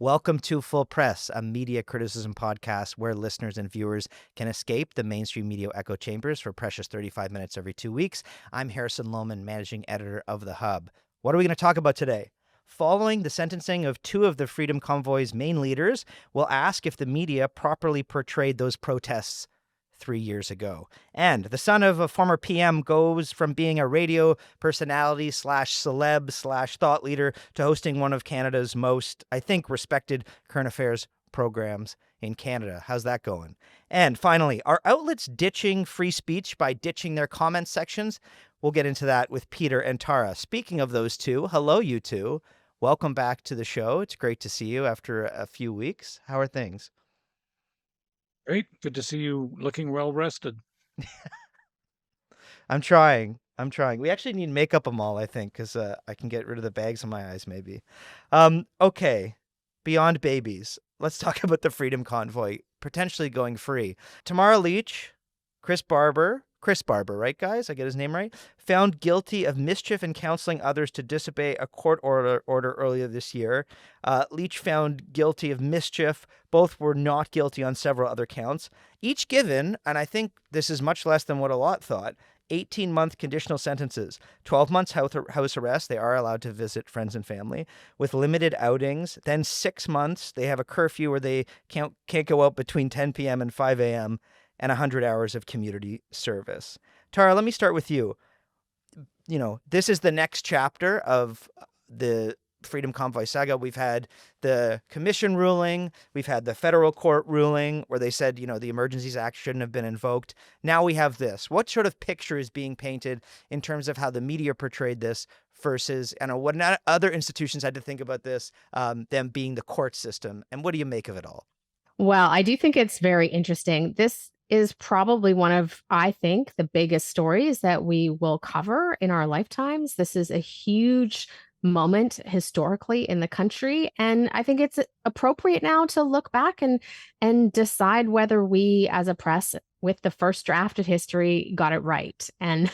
Welcome to Full Press, a media criticism podcast where listeners and viewers can escape the mainstream media echo chambers for precious 35 minutes every 2 weeks. I'm Harrison Lowman, managing editor of The Hub. What are we going to talk about today? Following the sentencing of two of the Freedom Convoy's main leaders, we'll ask if the media properly portrayed those protests 3 years ago. And the son of a former PM goes from being a radio personality slash celeb slash thought leader to hosting one of Canada's most, I think, respected current affairs programs in Canada. How's that going? And finally, are outlets ditching free speech by ditching their comment sections? We'll get into that with Peter and Tara. Speaking of those two, hello, you two. Welcome back to the show. It's great to see you after a few weeks. How are things? Great. Good to see you looking well rested. I'm trying. We actually need makeup Amal, I think, because I can get rid of the bags in my eyes, maybe. Okay. Beyond babies, let's talk about the Freedom Convoy potentially going free. Tamara Lich, Chris Barber, right, guys? I get his name right? Found guilty of mischief and counseling others to disobey a court order earlier this year. Leach found guilty of mischief. Both were not guilty on several other counts. Each given, and I think this is much less than what a lot thought, 18-month conditional sentences, 12 months house arrest. They are allowed to visit friends and family with limited outings. Then 6 months, they have a curfew where they can't go out between 10 p.m. and 5 a.m. and 100 hours of community service. Tara, let me start with you. You know, this is the next chapter of the Freedom Convoy saga. We've had the commission ruling. We've had the federal court ruling where they said, you know, the Emergencies Act shouldn't have been invoked. Now we have this. What sort of picture is being painted in terms of how the media portrayed this versus, I don't know, what other institutions had to think about this, them being the court system? And what do you make of it all? Well, I do think it's very interesting. This is probably one of, I think, the biggest stories that we will cover in our lifetimes. This is a huge moment historically in the country, and I think it's appropriate now to look back and decide whether we as a press with the first draft of history got it right. And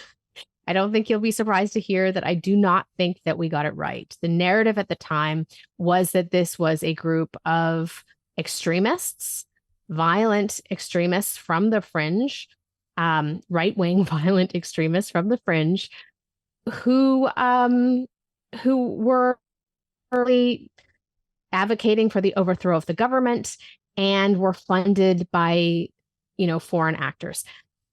I don't think you'll be surprised to hear that I do not think that we got it right. The narrative at the time was that this was a group of extremists, violent extremists from the fringe, right-wing violent extremists from the fringe, who were early advocating for the overthrow of the government and were funded by, foreign actors.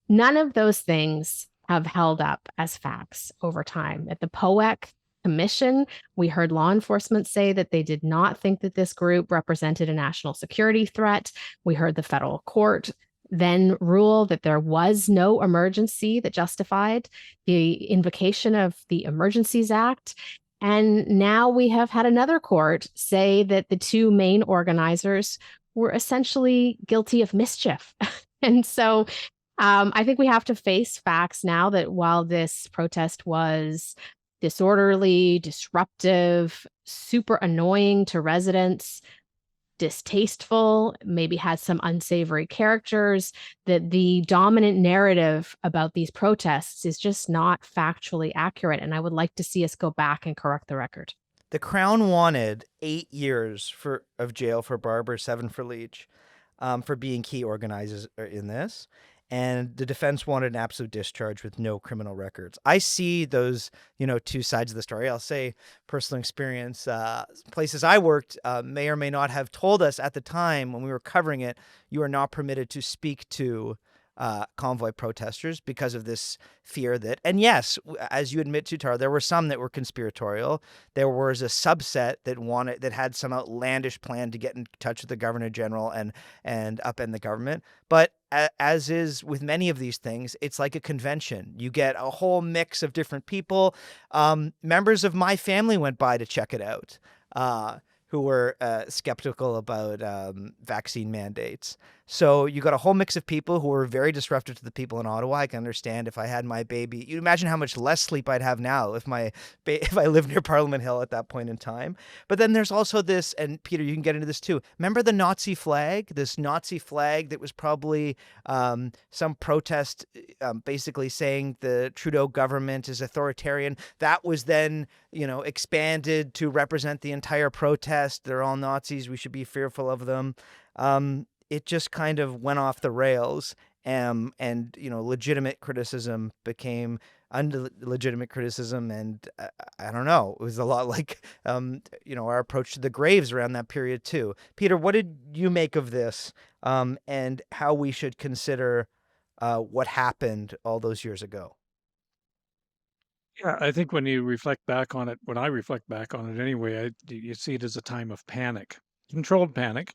None of those things have held up as facts over time. At the POEC commission, we heard law enforcement say that they did not think that this group represented a national security threat. We heard the federal court then rule that there was no emergency that justified the invocation of the Emergencies Act. And now we have had another court say that the two main organizers were essentially guilty of mischief. And so I think we have to face facts now that while this protest was disorderly, disruptive, super annoying to residents, distasteful, maybe had some unsavory characters, that the dominant narrative about these protests is just not factually accurate. And I would like to see us go back and correct the record. The Crown wanted 8 years of jail for Barber, 7 for Leach, for being key organizers in this. And the defense wanted an absolute discharge with no criminal records. I see those, two sides of the story. I'll say personal experience. Places I worked may or may not have told us at the time when we were covering it, you are not permitted to speak to convoy protesters because of this fear that, and yes, as you admit to, Tara, there were some that were conspiratorial. There was a subset that had some outlandish plan to get in touch with the Governor General and upend the government. But as is with many of these things, it's like a convention. You get a whole mix of different people. Members of my family went by to check it out, who were skeptical about vaccine mandates. So you got a whole mix of people who were very disruptive to the people in Ottawa. I can understand if I had my baby. You imagine how much less sleep I'd have now if if I lived near Parliament Hill at that point in time. But then there's also this, and Peter, you can get into this too. Remember the Nazi flag? This Nazi flag that was probably some protest basically saying the Trudeau government is authoritarian. That was then, expanded to represent the entire protest. They're all Nazis. We should be fearful of them. It just kind of went off the rails, and legitimate criticism became illegitimate criticism, and I don't know. It was a lot like our approach to the graves around that period too. Peter, what did you make of this, and how we should consider what happened all those years ago? Yeah, I think when you reflect back on it, when I reflect back on it anyway, you see it as a time of panic, controlled panic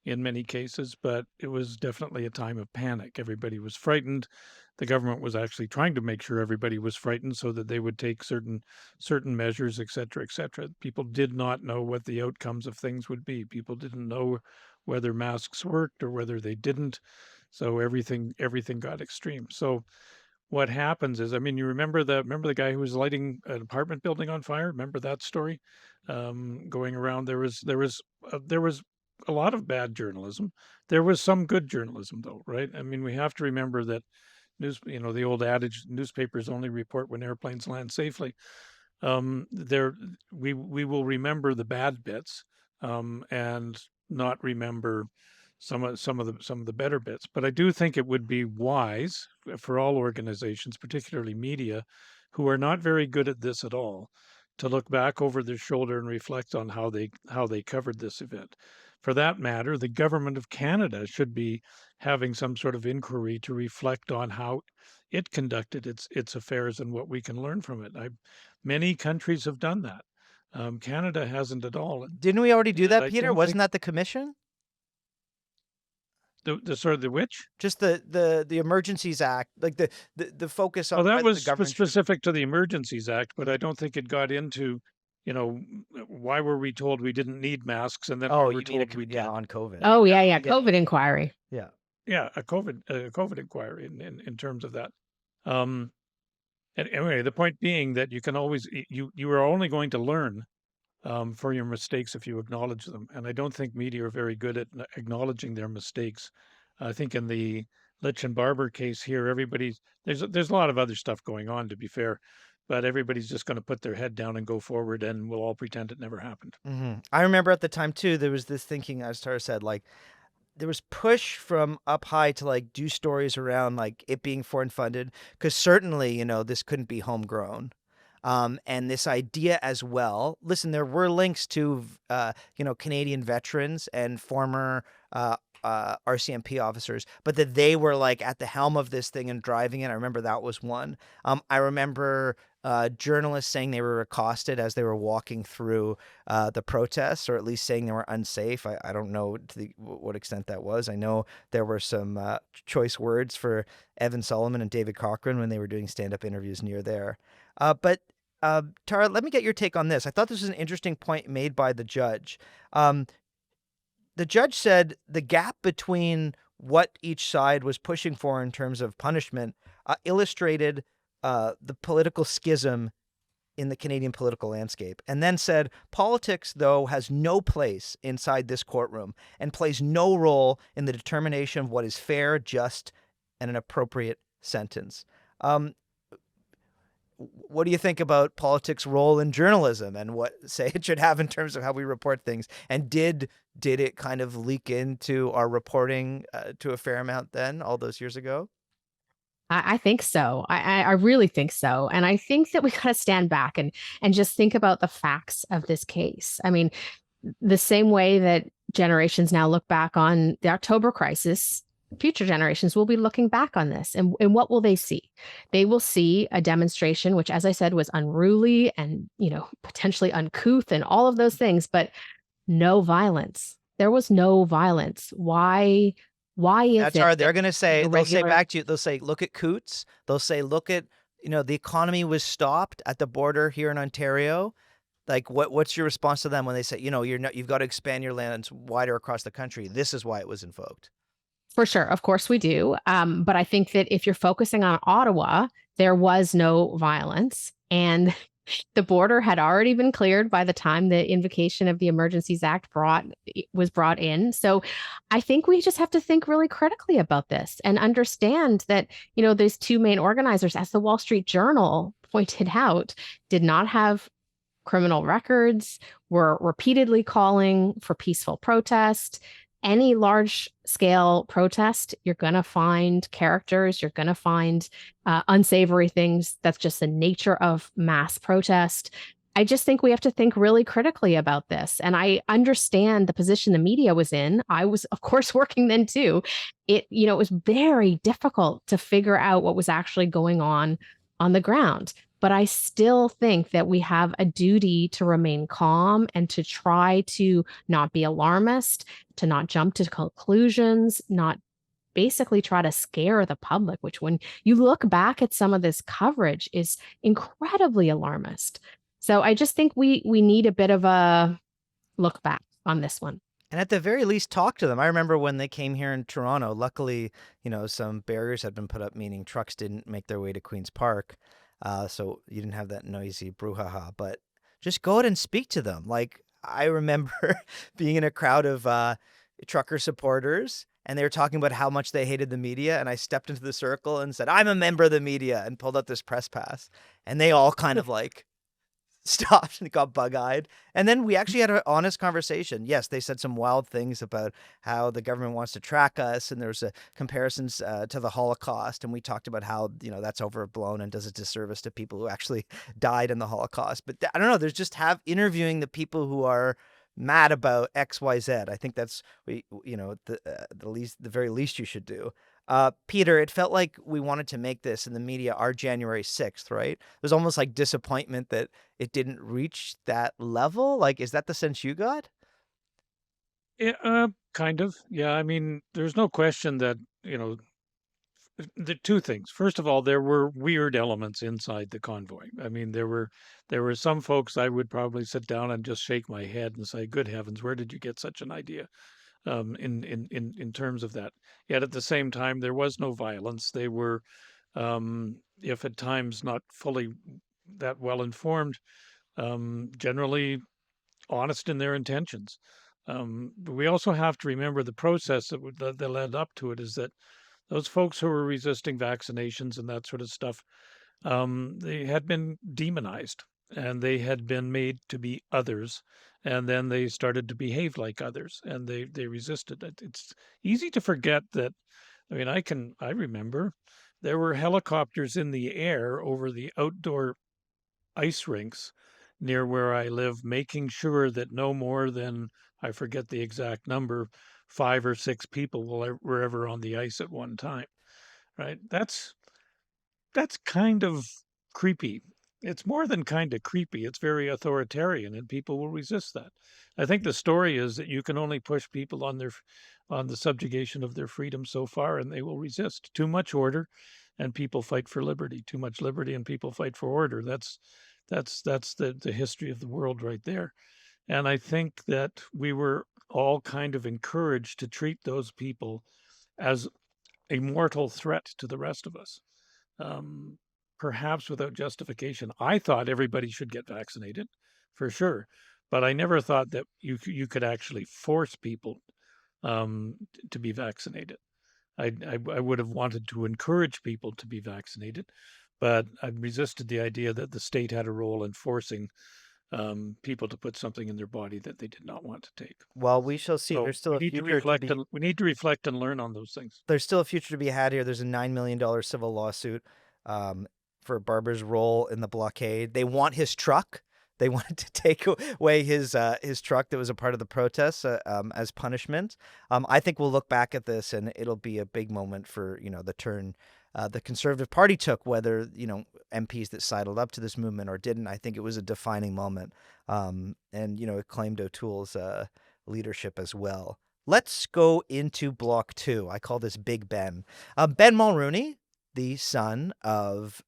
in many cases, but it was definitely a time of panic. Everybody was frightened. The government was actually trying to make sure everybody was frightened so that they would take certain measures, et cetera, et cetera. People did not know what the outcomes of things would be. People didn't know whether masks worked or whether they didn't. So everything got extreme. So what happens is, I mean, you remember the guy who was lighting an apartment building on fire? Remember that story? Going around, there was a lot of bad journalism. There was some good journalism, though, right? I mean, we have to remember that the old adage, newspapers only report when airplanes land safely. There, we will remember the bad bits, and not remember some of the better bits. But I do think it would be wise for all organizations, particularly media, who are not very good at this at all, to look back over their shoulder and reflect on how they covered this event. For that matter, the government of Canada should be having some sort of inquiry to reflect on how it conducted its affairs and what we can learn from it. Many countries have done that. Canada hasn't at all. Didn't we already do And that, I Peter? don't Wasn't think that the commission? the sort of the which? Just the Emergencies Act, like the focus on Well, that whether the was government should. specific to the Emergencies Act, but I don't think it got into, why were we told we didn't need masks and then Oh, we were you mean told we did. on COVID? Oh, yeah, I get COVID inquiry. Yeah. Yeah, a COVID inquiry in terms of that. And anyway, the point being that you can always you are only going to learn for your mistakes if you acknowledge them. And I don't think media are very good at acknowledging their mistakes. I think in the Lich and Barber case here, there's a lot of other stuff going on, to be fair, but everybody's just going to put their head down and go forward, and we'll all pretend it never happened. I remember at the time too, there was this thinking, as Tara said, like there was push from up high to like do stories around like it being foreign funded, because certainly this couldn't be homegrown. And this idea as well. Listen, there were links to Canadian veterans and former RCMP officers, but that they were like at the helm of this thing and driving it. I remember that was one. I remember journalists saying they were accosted as they were walking through the protests, or at least saying they were unsafe. I don't know to what extent that was. I know there were some choice words for Evan Solomon and David Cochran when they were doing stand-up interviews near there. But Tara, let me get your take on this. I thought this was an interesting point made by the judge. The judge said the gap between what each side was pushing for in terms of punishment illustrated the political schism in the Canadian political landscape, and then said politics, though, has no place inside this courtroom and plays no role in the determination of what is fair, just, and an appropriate sentence. What do you think about politics' role in journalism and what say it should have in terms of how we report things? And did it kind of leak into our reporting to a fair amount then, all those years ago? I think so. I really think so. And I think that we got to stand back and just think about the facts of this case. I mean, the same way that generations now look back on the October crisis, future generations will be looking back on this. And what will they see? They will see a demonstration, which, as I said, was unruly and, potentially uncouth and all of those things, but no violence. There was no violence. Why is That's it? hard. They're going to say, the they'll say regular- back to you, they'll say, look at Coots. They'll say, look at, the economy was stopped at the border here in Ontario. Like, what's your response to them when they say, you've got to expand your lands wider across the country? This is why it was invoked. For sure. Of course we do. But I think that if you're focusing on Ottawa, there was no violence. And the border had already been cleared by the time the invocation of the Emergencies Act was brought in. So I think we just have to think really critically about this and understand that, these two main organizers, as the Wall Street Journal pointed out, did not have criminal records, were repeatedly calling for peaceful protest. Any large scale protest, you're going to find characters, you're going to find unsavory things. That's just the nature of mass protest. I just think we have to think really critically about this. And I understand the position the media was in. I was, of course, working then too. It was very difficult to figure out what was actually going on the ground. But I still think that we have a duty to remain calm and to try to not be alarmist, to not jump to conclusions, not basically try to scare the public, which when you look back at some of this coverage is incredibly alarmist. So I just think we need a bit of a look back on this one. And at the very least, talk to them. I remember when they came here in Toronto, luckily, some barriers had been put up, meaning trucks didn't make their way to Queen's Park. So you didn't have that noisy brouhaha, but just go out and speak to them. Like, I remember being in a crowd of trucker supporters, and they were talking about how much they hated the media, and I stepped into the circle and said, I'm a member of the media, and pulled out this press pass. And they all kind of like stopped and got bug-eyed. And then we actually had an honest conversation. Yes, they said some wild things about how the government wants to track us, and there's comparisons to the Holocaust, and we talked about how that's overblown and does a disservice to people who actually died in the Holocaust. But I don't know, there's just interviewing the people who are mad about XYZ. I think that's the very least you should do. Peter, it felt like we wanted to make this in the media our January 6th, right? It was almost like disappointment that it didn't reach that level. Like, is that the sense you got? Yeah, kind of. Yeah, I mean, there's no question that, the two things. First of all, there were weird elements inside the convoy. I mean, there were some folks I would probably sit down and just shake my head and say, "Good heavens, where did you get such an idea?" In terms of that. Yet at the same time, there was no violence. They were, if at times not fully that well informed, generally honest in their intentions. But we also have to remember the process that led up to it is that those folks who were resisting vaccinations and that sort of stuff, they had been demonized and they had been made to be others. And then they started to behave like others and they resisted it. It's easy to forget that. I mean, I remember there were helicopters in the air over the outdoor ice rinks near where I live, making sure that no more than, I forget the exact number, 5 or 6 people were ever on the ice at one time, right? That's kind of creepy. It's more than kind of creepy. It's very authoritarian, and people will resist that. I think the story is that you can only push people on the subjugation of their freedom so far, and they will resist. Too much order, and people fight for liberty. Too much liberty, and people fight for order. That's the history of the world right there. And I think that we were all kind of encouraged to treat those people as a mortal threat to the rest of us. Perhaps without justification. I thought everybody should get vaccinated, for sure, but I never thought that you could actually force people to be vaccinated. I would have wanted to encourage people to be vaccinated, but I resisted the idea that the state had a role in forcing people to put something in their body that they did not want to take. Well, we shall see. So There's still a we need to future to reflect be. we need to reflect and learn on those things. There's still a future to be had here. There's a $9 million civil lawsuit for Barber's role in the blockade. They want his truck. They wanted to take away his truck that was a part of the protests as punishment. I think we'll look back at this and it'll be a big moment for the turn the Conservative Party took, whether MPs that sidled up to this movement or didn't. I think it was a defining moment, and it claimed O'Toole's leadership as well. Let's go into Block 2. I call this Big Ben. Ben Mulroney, the son of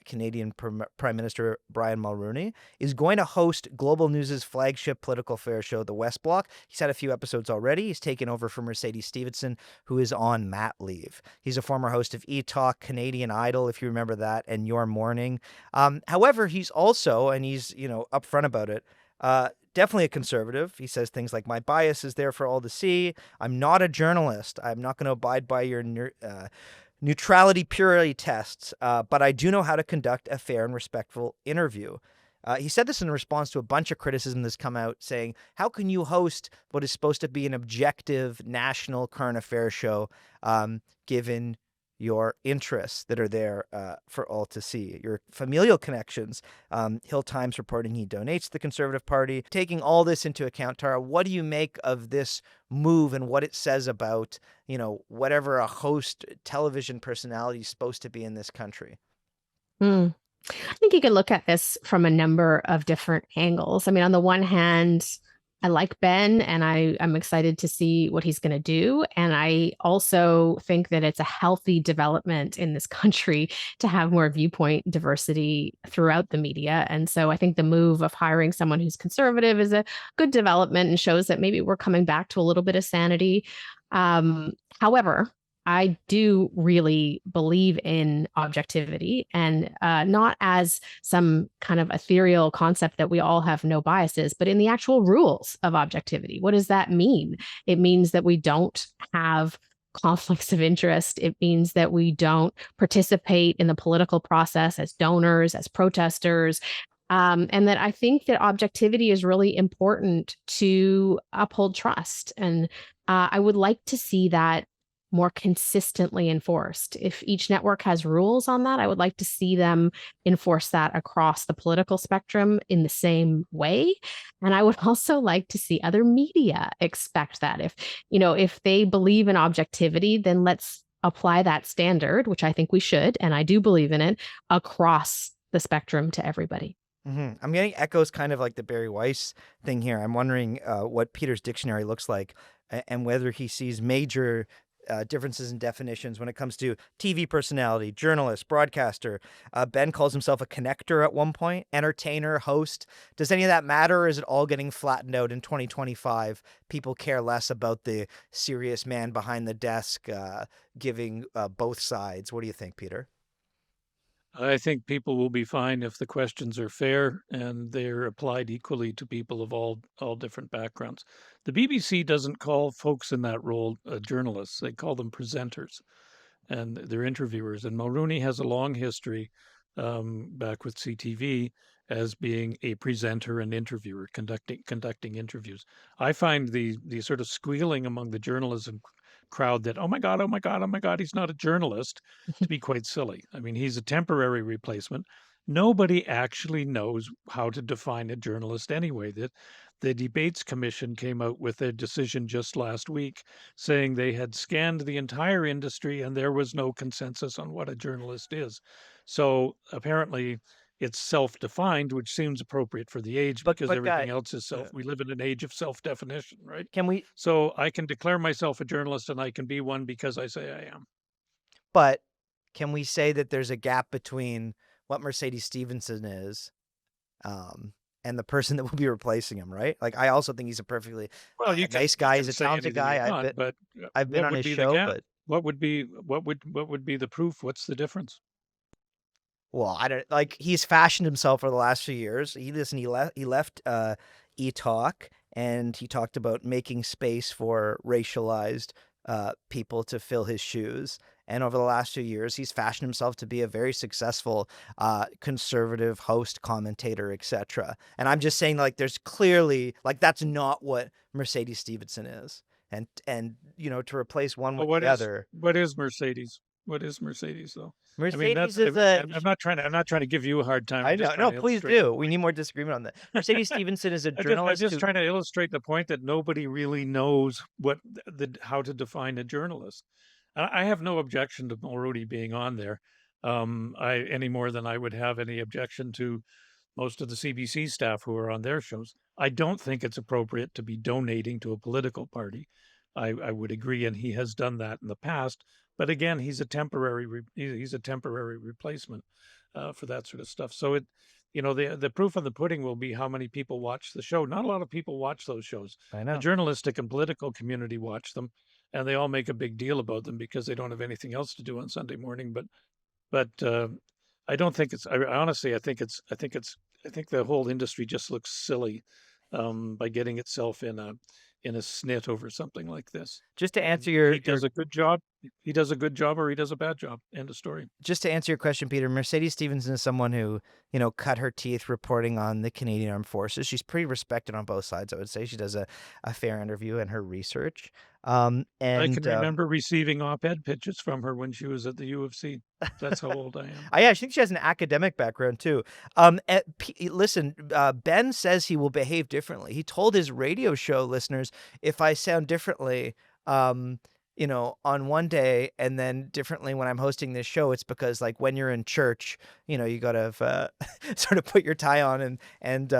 Canadian Prime Minister Brian Mulroney, is going to host Global News' flagship political affairs show, The West Block. He's had a few episodes already. He's taken over from Mercedes Stephenson, who is on mat leave. He's a former host of E-Talk, Canadian Idol, if you remember that, and Your Morning. However, he's also, and he's, upfront about it, definitely a conservative. He says things like, my bias is there for all to see. I'm not a journalist. I'm not going to abide by your neutrality purity tests, but I do know how to conduct a fair and respectful interview. He said this in response to a bunch of criticism that's come out saying, how can you host what is supposed to be an objective national current affairs show given your interests that are there for all to see, your familial connections. Hill Times reporting he donates to the Conservative Party. Taking all this into account, Tara, what do you make of this move and what it says about, whatever a host television personality is supposed to be in this country? I think you can look at this from a number of different angles. I mean, on the one hand, I like Ben and I'm excited to see what he's going to do. And I also think that it's a healthy development in this country to have more viewpoint diversity throughout the media. And so I think the move of hiring someone who's conservative is a good development and shows that maybe we're coming back to a little bit of sanity. However, I do really believe in objectivity and not as some kind of ethereal concept that we all have no biases, but in the actual rules of objectivity. What does that mean? It means that we don't have conflicts of interest. It means that we don't participate in the political process as donors, as protesters. And that I think that objectivity is really important to uphold trust. And I would like to see that more consistently enforced. If each network has rules on that, I would like to see them enforce that across the political spectrum in the same way. And I would also like to see other media expect that. If they believe in objectivity, then let's apply that standard, which I think we should, and I do believe in it, across the spectrum to everybody. Mm-hmm. I'm getting echoes kind of like the Barry Weiss thing here. I'm wondering what Peter's dictionary looks like and whether he sees major differences in definitions when it comes to TV personality, journalist, broadcaster. Ben calls himself a connector at one point, entertainer, host. Does any of that matter, or is it all getting flattened out in 2025? People care less about the serious man behind the desk giving both sides. What do you think, Peter? I think people will be fine if the questions are fair and they're applied equally to people of all different backgrounds. The BBC doesn't call folks in that role journalists; they call them presenters, and they're interviewers. And Mulroney has a long history back with CTV as being a presenter and interviewer, conducting interviews. I find the sort of squealing among the journalism crowd that, oh my God, oh my God, oh my God, he's not a journalist, to be quite silly. I mean, he's a temporary replacement. Nobody actually knows how to define a journalist anyway. That the Debates Commission came out with a decision just last week saying they had scanned the entire industry and there was no consensus on what a journalist is. So apparently it's self-defined, which seems appropriate for the age because everything else is self. We live in an age of self-definition, right? So I can declare myself a journalist and I can be one because I say I am. But can we say that there's a gap between what Mercedes Stephenson is and the person that will be replacing him, right? Like, I also think he's a perfectly nice guy. He's a talented guy. I've been on his show, but what would be the proof? What's the difference? Well, I don't like. He's fashioned himself for the last few years. He left E-Talk, and he talked about making space for racialized people to fill his shoes. And over the last few years, he's fashioned himself to be a very successful conservative host, commentator, etc. And I'm just saying, like, there's clearly, like, that's not what Mercedes Stephenson is. And to replace one with the other. What is Mercedes? What is Mercedes, though? Mercedes I'm not trying to give you a hard time. I know. No, please do. We need more disagreement on that. Mercedes Stephenson is a journalist. I'm just trying to illustrate the point that nobody really knows how to define a journalist. I have no objection to Mulroney being on there, any more than I would have any objection to most of the CBC staff who are on their shows. I don't think it's appropriate to be donating to a political party. I would agree, and he has done that in the past. But again, he's a temporary replacement for that sort of stuff. So the proof of the pudding will be how many people watch the show. Not a lot of people watch those shows. I The know. journalistic and political community watch them, and they all make a big deal about them because they don't have anything else to do on Sunday morning. But I don't think it's. Honestly, I think the whole industry just looks silly by getting itself in a snit over something like this. Just to answer He does a good job. He does a good job, or he does a bad job. End of story. just to answer your question, Peter, Mercedes Stephenson is someone who, cut her teeth reporting on the Canadian Armed Forces. She's pretty respected on both sides, I would say. She does a fair interview in her research. I And can remember receiving op-ed pitches from her when she was at the U of C. That's how old I am. I think she has an academic background too. Listen, Ben says he will behave differently. He told his radio show listeners, if I sound differently, on one day and then differently when I'm hosting this show, it's because like when you're in church, you got to sort of put your tie on and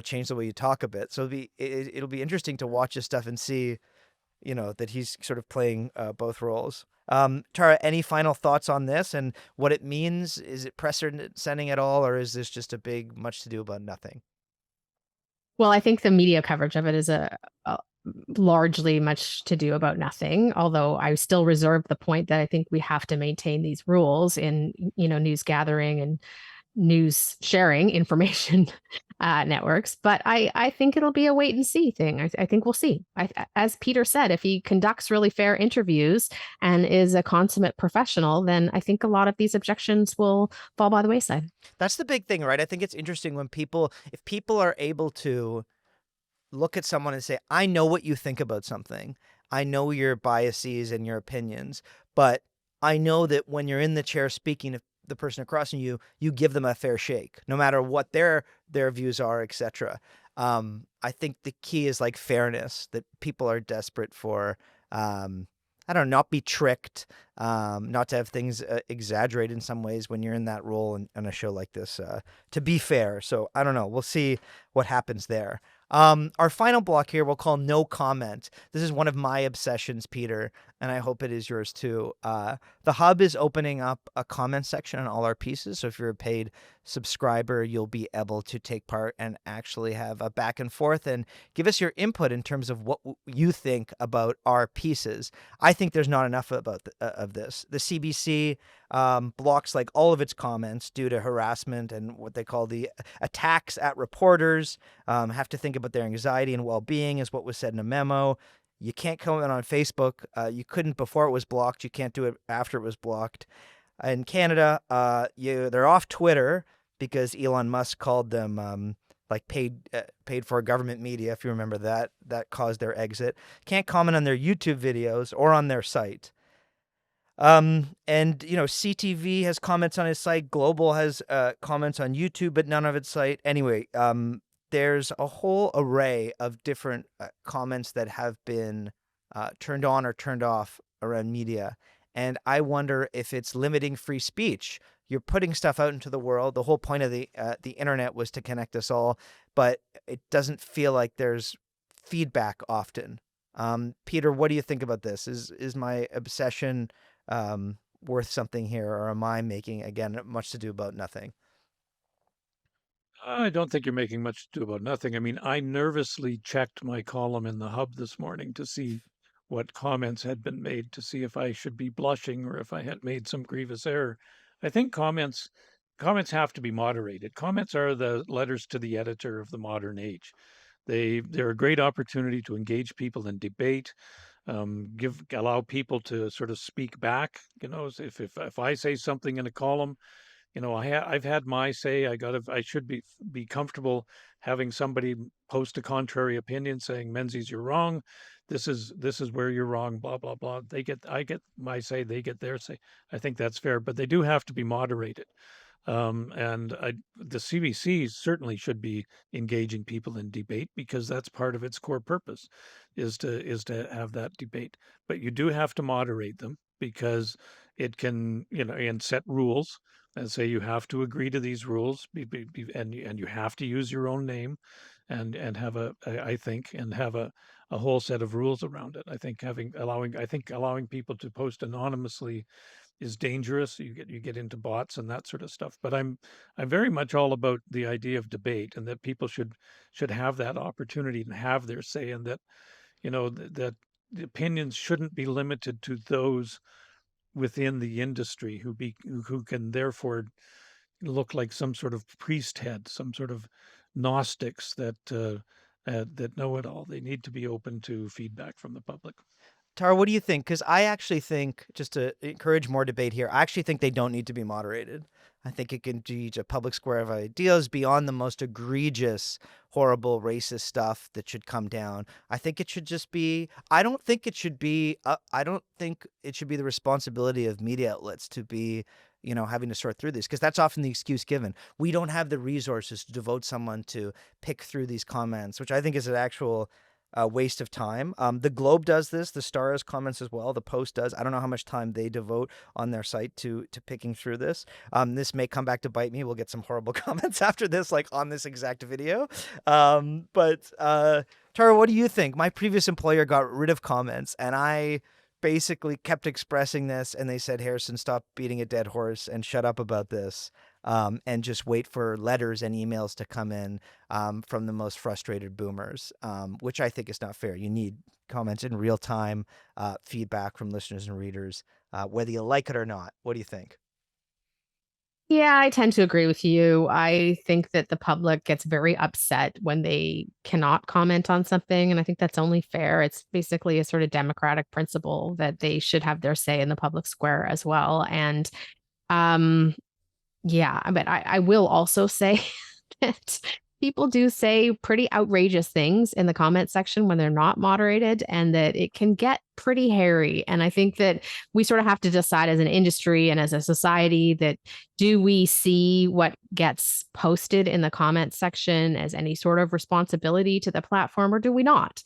change the way you talk a bit. So it'll be interesting to watch his stuff and see, that he's sort of playing both roles. Tara, any final thoughts on this and what it means? Is it precedent setting at all, or is this just a big much to do about nothing? Well, I think the media coverage of it is a largely much to do about nothing, although I still reserve the point that I think we have to maintain these rules in, news gathering and news sharing information networks. But I think it'll be a wait and see thing. I think we'll see. As Peter said, if he conducts really fair interviews and is a consummate professional, then I think a lot of these objections will fall by the wayside. That's the big thing, right? I think it's interesting when if people are able to look at someone and say, I know what you think about something. I know your biases and your opinions, but I know that when you're in the chair speaking to the person across from you, you give them a fair shake, no matter what their views are, etc. I think the key is like fairness, that people are desperate for, I don't know, not be tricked, not to have things exaggerated in some ways when you're in that role in a show like this, to be fair. So I don't know. We'll see what happens there. Our final block here we'll call no comment. This is one of my obsessions, Peter, and I hope it is yours too. The Hub is opening up a comment section on all our pieces. So if you're a paid subscriber, you'll be able to take part and actually have a back and forth and give us your input in terms of what you think about our pieces. I think there's not enough about of this. The CBC blocks like all of its comments due to harassment and what they call the attacks at reporters. Have to think about their anxiety and well-being is what was said in a memo. You can't comment on Facebook. You couldn't before it was blocked. You can't do it after it was blocked. In Canada, they're off Twitter because Elon Musk called them like paid for government media. If you remember that caused their exit. Can't comment on their YouTube videos or on their site. And CTV has comments on his site. Global has comments on YouTube, but none of its site. Anyway, there's a whole array of different comments that have been turned on or turned off around media. And I wonder if it's limiting free speech. You're putting stuff out into the world. The whole point of the internet was to connect us all, but it doesn't feel like there's feedback often. Peter, what do you think about this? Is my obsession worth something here, or am I making, again, much to do about nothing? I don't think you're making much to do about nothing. I mean, I nervously checked my column in the Hub this morning to see what comments had been made, to see if I should be blushing or if I had made some grievous error. I think comments have to be moderated. Comments are the letters to the editor of the modern age. They're a great opportunity to engage people in debate, allow people to sort of speak back. If I say something in a column, I've had my say. I should be comfortable having somebody post a contrary opinion saying, Menzies, you're wrong. This is where you're wrong, blah, blah, blah. I get my say, they get their say. I think that's fair, but they do have to be moderated. The CBC certainly should be engaging people in debate because that's part of its core purpose is to have that debate. But you do have to moderate them because it can, and set rules and say you have to agree to these rules and you have to use your own name and have a whole set of rules around it. I think allowing people to post anonymously is dangerous. You get into bots and that sort of stuff. But I'm very much all about the idea of debate, and that people should have that opportunity and have their say, and that that the opinions shouldn't be limited to those within the industry who can therefore look like some sort of priesthead, some sort of Gnostics that know it all. They need to be open to feedback from the public. Tara, what do you think? Because I actually think, just to encourage more debate here, I actually think they don't need to be moderated. I think it can teach a public square of ideas beyond the most egregious, horrible, racist stuff that should come down. I think it should just be. I don't think it should be. I don't think it should be the responsibility of media outlets to be, having to sort through this, because that's often the excuse given. We don't have the resources to devote someone to pick through these comments, which I think is an actual waste of time. The Globe does this. The Star has comments as well. The Post does. I don't know how much time they devote on their site to picking through this. This may come back to bite me. We'll get some horrible comments after this, like on this exact video. But Tara, what do you think? My previous employer got rid of comments, and I basically kept expressing this, and they said, Harrison, stop beating a dead horse and shut up about this. And just wait for letters and emails to come in from the most frustrated boomers, which I think is not fair. You need comments in real time, feedback from listeners and readers, whether you like it or not. What do you think? Yeah, I tend to agree with you. I think that the public gets very upset when they cannot comment on something. And I think that's only fair. It's basically a sort of democratic principle that they should have their say in the public square as well. And yeah, but I will also say that people do say pretty outrageous things in the comment section when they're not moderated, and that it can get pretty hairy. And I think that we sort of have to decide as an industry and as a society that, do we see what gets posted in the comment section as any sort of responsibility to the platform, or do we not?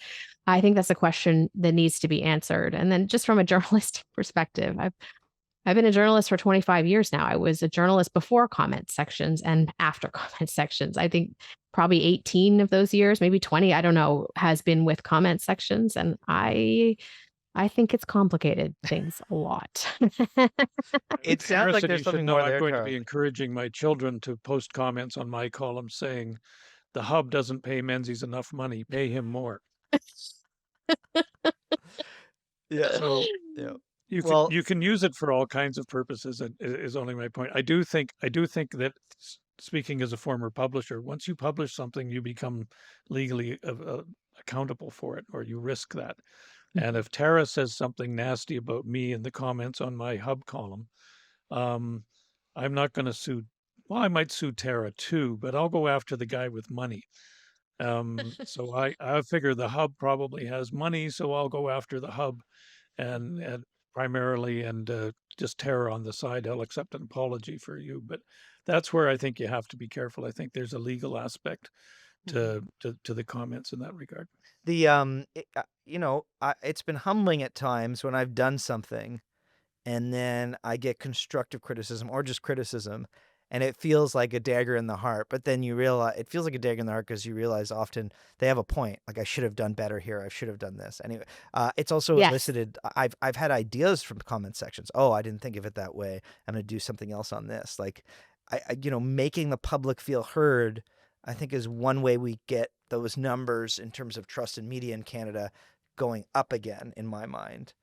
I think that's a question that needs to be answered. And then just from a journalistic perspective, I've been a journalist for 25 years now. I was a journalist before comment sections and after comment sections. I think probably 18 of those years, maybe 20, I don't know, has been with comment sections. And I think it's complicated things a lot. It sounds like there's something more there, I'm going to Tara. be encouraging my children to post comments on my column saying, the Hub doesn't pay Menzies enough money, pay him more. Yeah. So Yeah. you can use it for all kinds of purposes, and is only my point. I do think that, speaking as a former publisher, once you publish something, you become legally accountable for it, or you risk that. And if Tara says something nasty about me in the comments on my Hub column, I'm not going to sue. Well, I might sue Tara too, but I'll go after the guy with money. So I figure the Hub probably has money, so I'll go after the Hub, and primarily, and just Tara on the side. I'll accept an apology for you, but that's where I think you have to be careful. I think there's a legal aspect to the comments in that regard. It's been humbling at times when I've done something and then I get constructive criticism or just criticism, and it feels like a dagger in the heart. But then you realize it feels like a dagger in the heart because you realize often they have a point. Like, I should have done better here. I should have done this. Anyway, it's also Yes. elicited. I've had ideas from comment sections. Oh, I didn't think of it that way. I'm going to do something else on this. Like, making the public feel heard, I think, is one way we get those numbers in terms of trust in media in Canada going up again, in my mind.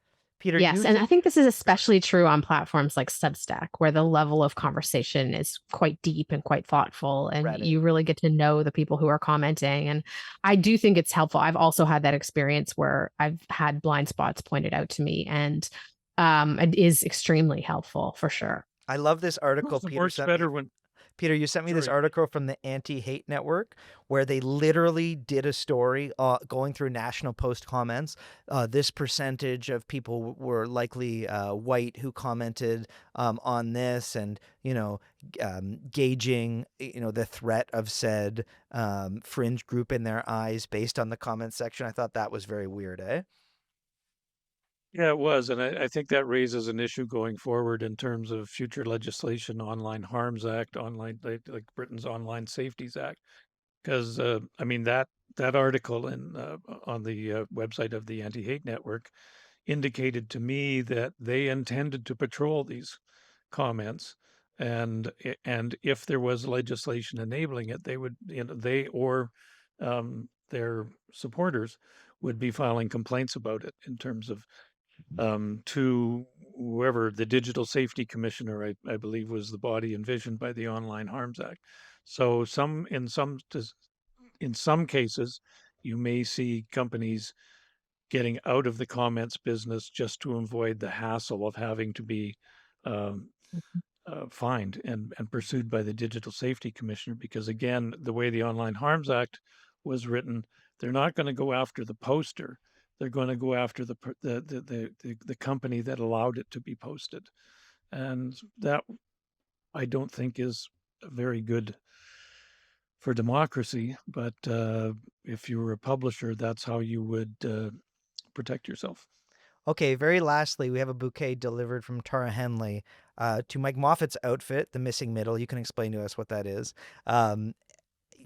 Peter, Yes, and I think this is especially true on platforms like Substack, where the level of conversation is quite deep and quite thoughtful, and Reddit. you really get to know the people who are commenting. And I do think it's helpful. I've also had that experience where I've had blind spots pointed out to me, and it is extremely helpful for sure. I love this article. It works better when. Peter, you sent me this article from the Anti-Hate Network where they literally did a story going through National Post comments. This percentage of people were likely white who commented on this, and, gauging, the threat of said fringe group in their eyes based on the comment section. I thought that was very weird, eh? Yeah, it was. And I think that raises an issue going forward in terms of future legislation, Online Harms Act, like Britain's Online Safeties Act. Because, that that article on the website of the Anti-Hate Network indicated to me that they intended to patrol these comments, and if there was legislation enabling it, they would, they or their supporters would be filing complaints about it in terms of to whoever the Digital Safety Commissioner, I believe, was the body envisioned by the Online Harms Act. So in some cases, you may see companies getting out of the comments business just to avoid the hassle of having to be um, fined and pursued by the Digital Safety Commissioner. Because again, the way the Online Harms Act was written, they're not going to go after the poster. They're going to go after the company that allowed it to be posted, and that I don't think is very good for democracy. But if you were a publisher, that's how you would protect yourself. Okay, very lastly, we have a bouquet delivered from Tara Henley to Mike Moffat's outfit, The Missing Middle. You can explain to us what that is.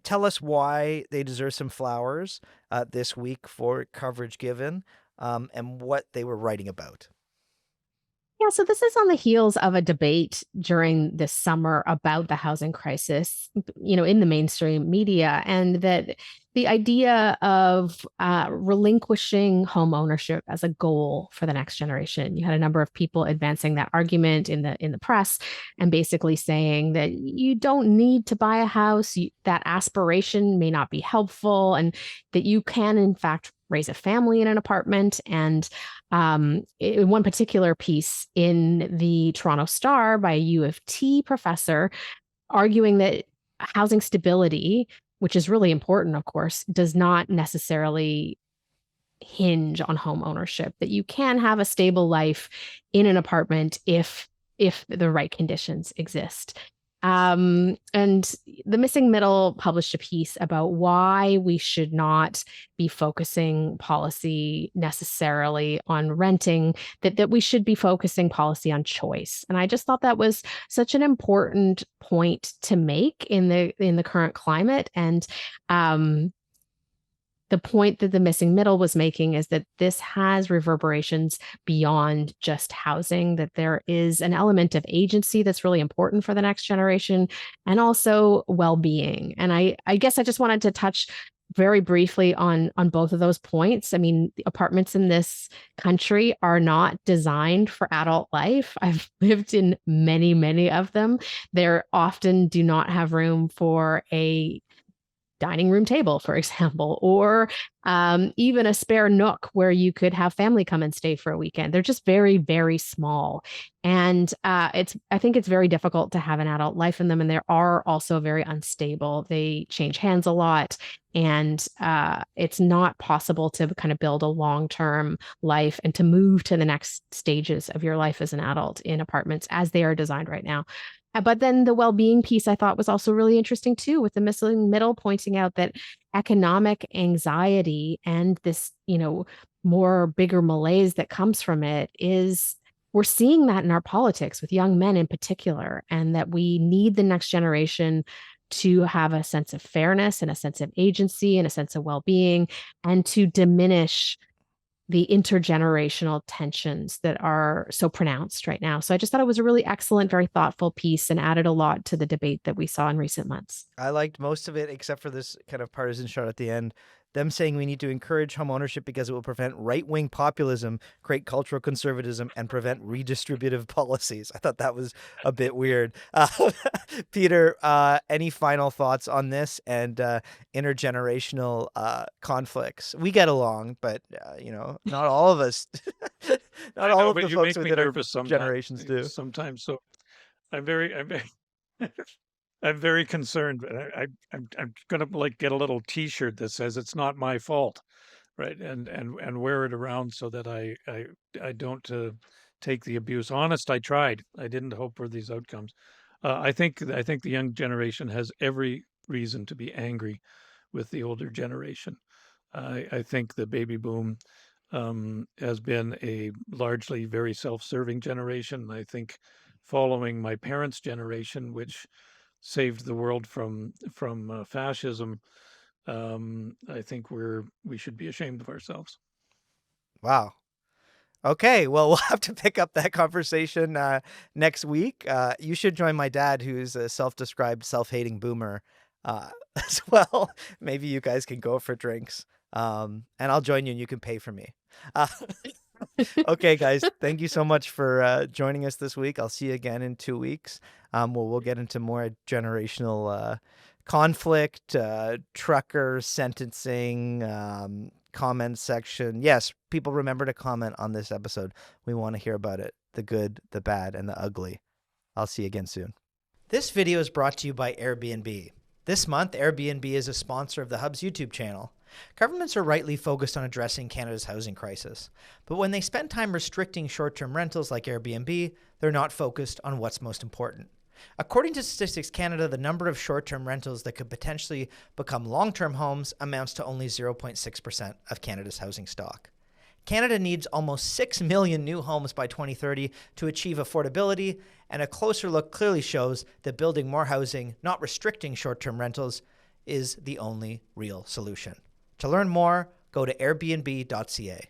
Tell us why they deserve some flowers this week for coverage given, and what they were writing about. Yeah, so this is on the heels of a debate during this summer about the housing crisis, in the mainstream media, and that the idea of relinquishing home ownership as a goal for the next generation. You had a number of people advancing that argument in the press, and basically saying that you don't need to buy a house, that aspiration may not be helpful, and that you can, in fact, raise a family in an apartment. And in one particular piece in the Toronto Star by a U of T professor, arguing that housing stability, which is really important, of course, does not necessarily hinge on home ownership, that you can have a stable life in an apartment if the right conditions exist. And The Missing Middle published a piece about why we should not be focusing policy necessarily on renting, that we should be focusing policy on choice. And I just thought that was such an important point to make in the current climate. And the point that The Missing Middle was making is that this has reverberations beyond just housing, that there is an element of agency that's really important for the next generation, and also well-being. And I guess I just wanted to touch very briefly on both of those points. I mean, the apartments in this country are not designed for adult life. I've lived in many, many of them. They often do not have room for a dining room table, for example, or even a spare nook where you could have family come and stay for a weekend. They're just very, very small. And I think it's very difficult to have an adult life in them. And they are also very unstable. They change hands a lot. And it's not possible to kind of build a long-term life and to move to the next stages of your life as an adult in apartments as they are designed right now. But then the well-being piece I thought was also really interesting too, with The Missing Middle pointing out that economic anxiety and this, more bigger malaise that comes from it is, we're seeing that in our politics with young men in particular, and that we need the next generation to have a sense of fairness and a sense of agency and a sense of well-being, and to diminish the intergenerational tensions that are so pronounced right now. So I just thought it was a really excellent, very thoughtful piece, and added a lot to the debate that we saw in recent months. I liked most of it, except for this kind of partisan shot at the end. Them saying we need to encourage home ownership because it will prevent right-wing populism, create cultural conservatism, and prevent redistributive policies. I thought that was a bit weird. Peter, any final thoughts on this and intergenerational conflicts? We get along, but not all of us, not all of the folks within our generations do. Sometimes, so I'm very I'm very concerned. I'm gonna get a little T-shirt that says "It's not my fault," right? And wear it around so that I don't take the abuse. Honest, I tried. I didn't hope for these outcomes. I think the young generation has every reason to be angry with the older generation. I think the baby boom has been a largely very self-serving generation. I think following my parents' generation, which saved the world from fascism, I think we should be ashamed of ourselves. Wow. Okay, well, we'll have to pick up that conversation next week. You should join my dad, who's a self-described self-hating boomer, as well. Maybe you guys can go for drinks, and I'll join you, and you can pay for me. Uh, okay, guys, thank you so much for joining us this week. I'll see you again in 2 weeks. We'll get into more generational conflict, trucker sentencing, comment section. Yes, people, remember to comment on this episode. We want to hear about it. The good, the bad, and the ugly. I'll see you again soon. This video is brought to you by Airbnb. This month, Airbnb is a sponsor of the Hub's YouTube channel. Governments are rightly focused on addressing Canada's housing crisis. But when they spend time restricting short-term rentals like Airbnb, they're not focused on what's most important. According to Statistics Canada, the number of short-term rentals that could potentially become long-term homes amounts to only 0.6% of Canada's housing stock. Canada needs almost 6 million new homes by 2030 to achieve affordability, and a closer look clearly shows that building more housing, not restricting short-term rentals, is the only real solution. To learn more, go to airbnb.ca.